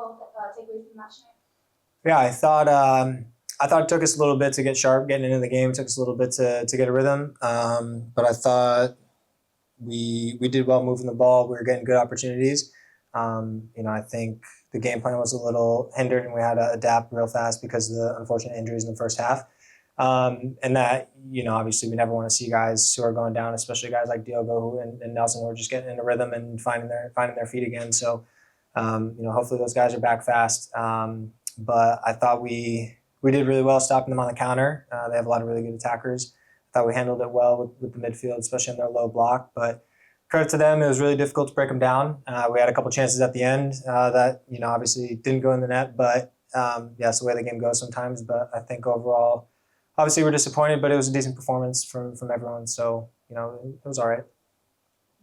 overall takeaways from the match tonight? Yeah, I thought it took us a little bit to get sharp getting into the game. It took us a little bit to get a rhythm. But I thought we did well moving the ball. We were getting good opportunities. I think the game plan was a little hindered, and we had to adapt real fast because of the unfortunate injuries in the first half. And that, obviously we never want to see guys who are going down, especially guys like Diogo and Nelson who are just getting in a rhythm and finding their feet again. So, hopefully those guys are back fast. But I thought we did really well stopping them on the counter. They have a lot of really good attackers. I thought we handled it well with the midfield, especially in their low block. But credit to them, it was really difficult to break them down. We had a couple chances at the end that, obviously didn't go in the net. But, it's the way the game goes sometimes. But I think overall, obviously we're disappointed, but it was a decent performance from everyone. So, it was all right.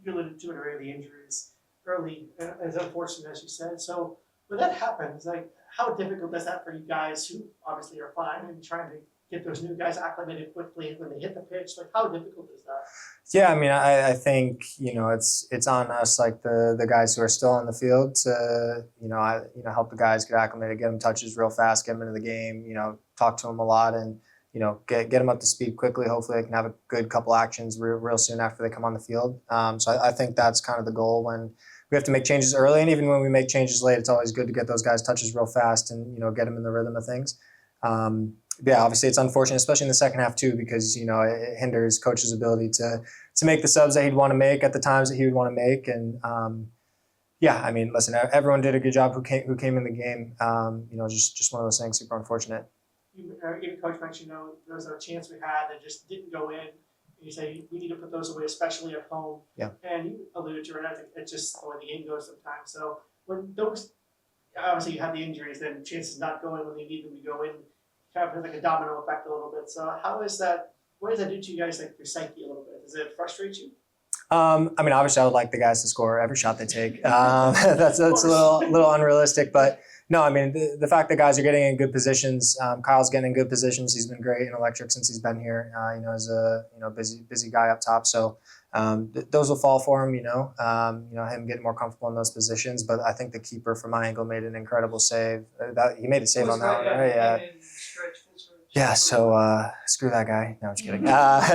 You alluded to it already, the injuries early, as unfortunate as you said. So when that happens, how difficult is that for you guys who obviously are fine and trying to get those new guys acclimated quickly when they hit the pitch? How difficult is that? Yeah, I think it's on us, the guys who are still on the field to help the guys get acclimated, get them touches real fast, get them into the game, talk to them a lot, and get them up to speed quickly. Hopefully they can have a good couple actions real soon after they come on the field. So I think that's kind of the goal when we have to make changes early, and even when we make changes late, it's always good to get those guys touches real fast and get them in the rhythm of things. Obviously it's unfortunate, especially in the second half too, because it hinders coach's ability to make the subs that he'd want to make at the times that he would want to make. And listen, everyone did a good job who came in the game. Just one of those things, super unfortunate. Even Coach mentioned, there was a chance we had that just didn't go in. And you say we need to put those away, especially at home. Yeah. And you alluded to it. I think it's just the way the game goes sometimes. So when those, obviously you have the injuries, then chances not going when they need them to go in, kind of like a domino effect a little bit. So how is that? What does that do to you guys, your psyche a little bit? Does it frustrate you? Obviously I would like the guys to score every shot they take. That's a little unrealistic, but no, the fact that guys are getting in good positions, Kyle's getting in good positions. He's been great and electric since he's been here. As a busy guy up top. So those will fall for him. Him getting more comfortable in those positions. But I think the keeper from my angle made an incredible save. He made a save on that one, right? Yeah. Yeah. So screw that guy. No, I'm just kidding.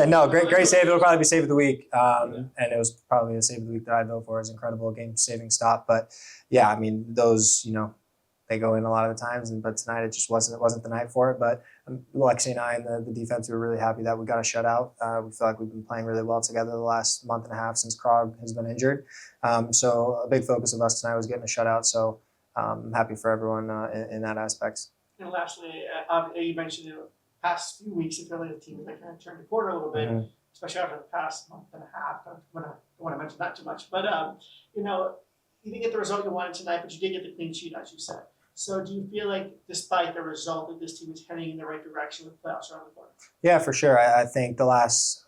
No, great save. It'll probably be save of the week. And it was probably the save of the week that I vote for. It was an incredible game-saving stop. But yeah, those they go in a lot of the times, but tonight it just wasn't the night for it. But Lexi and I and the defense, we were really happy that we got a shutout. We feel like we've been playing really well together the last month and a half since Krog has been injured. So a big focus of us tonight was getting a shutout. So I'm happy for everyone in that aspect. And lastly, you mentioned in the past few weeks, it felt like the team kind of turned the corner a little bit, especially after the past month and a half. I don't want to mention that too much, but you didn't get the result you wanted tonight, but you did get the clean sheet, as you said. So do you feel like, despite the result, that this team is heading in the right direction with playoffs around the corner? Yeah, for sure. I think the last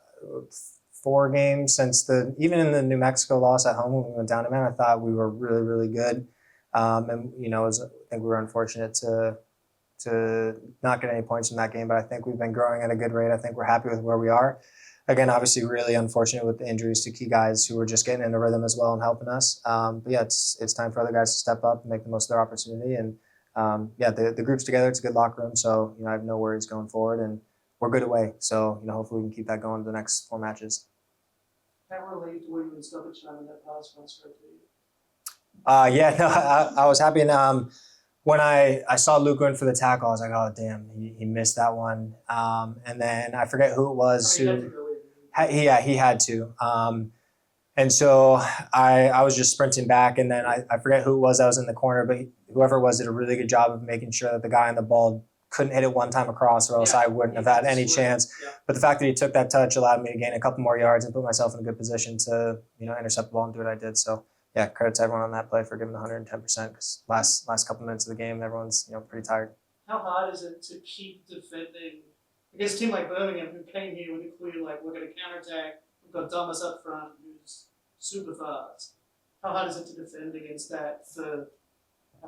4 games since even in the New Mexico loss at home when we went down to man, I thought we were really, really good. I think we were unfortunate to not get any points from that game, but I think we've been growing at a good rate. I think we're happy with where we are. Again, obviously really unfortunate with the injuries to key guys who were just getting into rhythm as well and helping us. But yeah, it's time for other guys to step up and make the most of their opportunity. And the group's together. It's a good locker room. So, I have no worries going forward, and we're good away. So, hopefully we can keep that going to the next 4 matches. That related to where you and Stoppage time in that pass once for you? I was happy. And when I saw Luke going for the tackle, I was like, oh, damn, he missed that one. And then I forget who it was. He had to. And so I was just sprinting back, and then I forget who it was that was in the corner, but whoever it was did a really good job of making sure that the guy on the ball couldn't hit it one time across, or else I wouldn't have had any chance. Yeah. But the fact that he took that touch allowed me to gain a couple more yards and put myself in a good position to intercept the ball and do what I did. So yeah, credit to everyone on that play for giving 110%, because last couple minutes of the game, everyone's pretty tired. How hard is it to keep defending against a team like Birmingham, who came here with a clear, we're going to counterattack, we've got Thomas up front, who's super fast. How hard is it to defend against that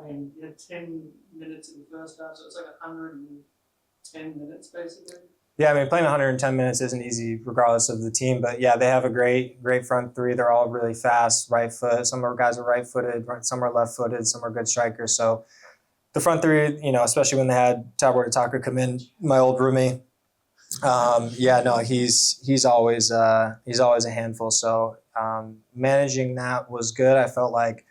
you had 10 minutes in the first half, so it's 110 minutes basically? Yeah, I mean, playing 110 minutes isn't easy regardless of the team, but yeah, they have a great front three. They're all really fast, right foot. Some of our guys are right footed, some are left footed, some are good strikers. So the front three, especially when they had Tabor Taka come in, my old roomie. Yeah, no, he's always a handful. So managing that was good. I felt like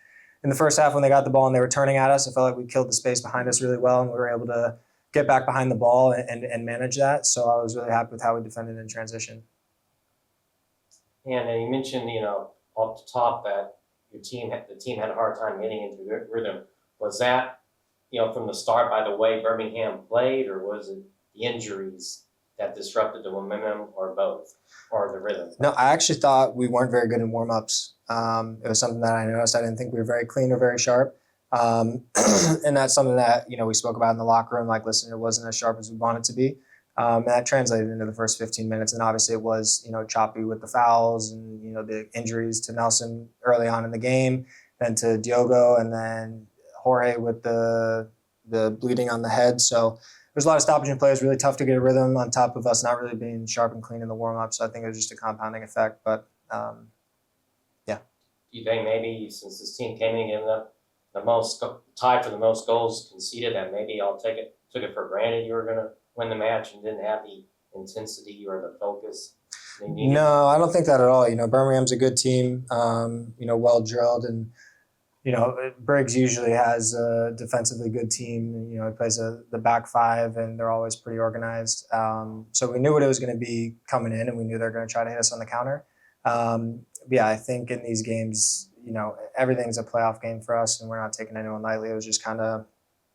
in the first half when they got the ball and they were turning at us, I felt like we killed the space behind us really well, and we were able to get back behind the ball and manage that. So I was really happy with how we defended in transition. And you mentioned, off the top that the team had a hard time getting into rhythm. Was that, from the start by the way Birmingham played, or was it the injuries that disrupted the momentum, or both, or the rhythm? No, I actually thought we weren't very good in warm-ups. It was something that I noticed. I didn't think we were very clean or very sharp. And that's something that, we spoke about in the locker room, like, listen, it wasn't as sharp as we want it to be. And that translated into the first 15 minutes. And obviously it was, choppy with the fouls and, the injuries to Nelson early on in the game, then to Diogo, and then Jorge with the bleeding on the head. So there's a lot of stoppage in play. It's really tough to get a rhythm on top of us not really being sharp and clean in the warm-up. So I think it was just a compounding effect. But, yeah. Do you think maybe since this team came in the most tied for the most goals conceded, that maybe took it for granted you were going to win the match and didn't have the intensity or the focus they needed? No, I don't think that at all. Birmingham's a good team, well drilled, and Briggs usually has a defensively good team. He plays the back five, and they're always pretty organized. So we knew what it was going to be coming in, and we knew they're going to try to hit us on the counter. Yeah, I think in these games, everything's a playoff game for us, and we're not taking anyone lightly. It was just kind of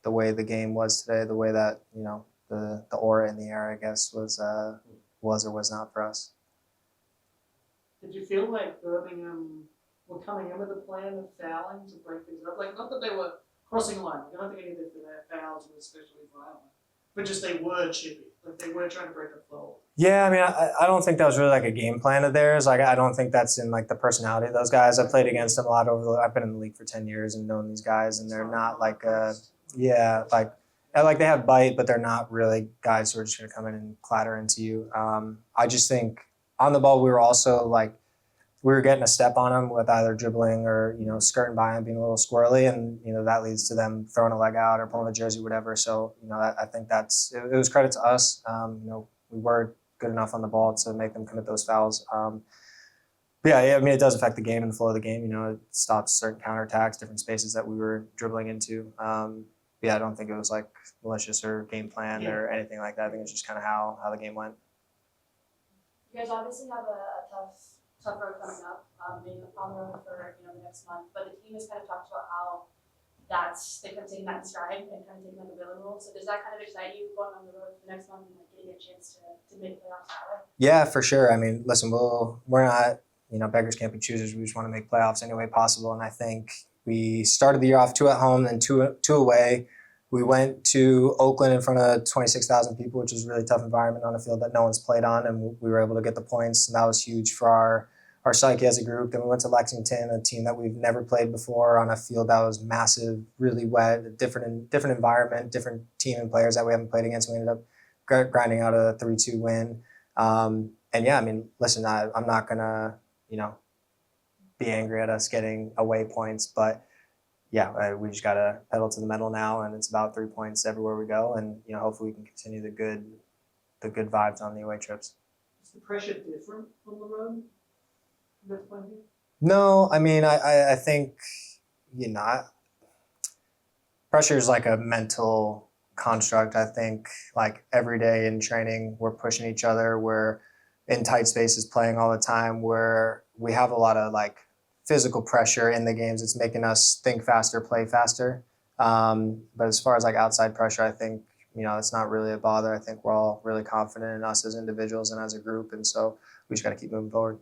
the way the game was today, the way that the aura in the air, I guess, was or was not for us. Did you feel like Birmingham were coming in with a plan of fouling to break things up? Like, not that they were crossing a line. I don't think any of their fouls were especially violent, but just they were chippy. Like, they were trying to break a flow. Yeah, I mean, I don't think that was really like a game plan of theirs. Like, I don't think that's in like the personality of those guys. I've played against them a lot I've been in the league for 10 years and known these guys, and they're not like like they have bite, but they're not really guys who are just going to come in and clatter into you. I just think on the ball we were also like we were getting a step on them with either dribbling or skirting by them, being a little squirrely, and that leads to them throwing a leg out or pulling a jersey, whatever. So I think it was credit to us. We were good enough on the ball to make them commit those fouls. But yeah, I mean, it does affect the game and the flow of the game. It stops certain counterattacks, different spaces that we were dribbling into. Yeah, I don't think it was like malicious or game plan or anything like that. I think it's just kind of how the game went. You guys obviously have a tough road coming up, being on the road for the next month. But the team has kind of talked about how they're kind of taking that in stride and kind of taking like a villain role. So does that kind of excite you going on the road for the next month and like getting a chance to make playoffs that way? Yeah, for sure. I mean, listen, we're not beggars can't be choosers. We just want to make playoffs any way possible. And I think we started the year off 2 at home, then two away. We went to Oakland in front of 26,000 people, which is a really tough environment on a field that no one's played on, and we were able to get the points, and that was huge for our psyche as a group. Then we went to Lexington, a team that we've never played before, on a field that was massive, really wet, a different environment, different team and players that we haven't played against. We ended up grinding out a 3-2 win. And yeah, I mean, listen, I'm not gonna be angry at us getting away points, but yeah, we just gotta pedal to the metal now, and it's about 3 points everywhere we go, and hopefully we can continue the good vibes on the away trips. Is the pressure different on the road? That's point here? No, I mean, I think pressure is like a mental construct. I think like every day in training, we're pushing each other. We're in tight spaces playing all the time, where we have a lot of like physical pressure in the games. It's making us think faster, play faster. But as far as like outside pressure, I think, it's not really a bother. I think we're all really confident in us as individuals and as a group. And so we just got to keep moving forward.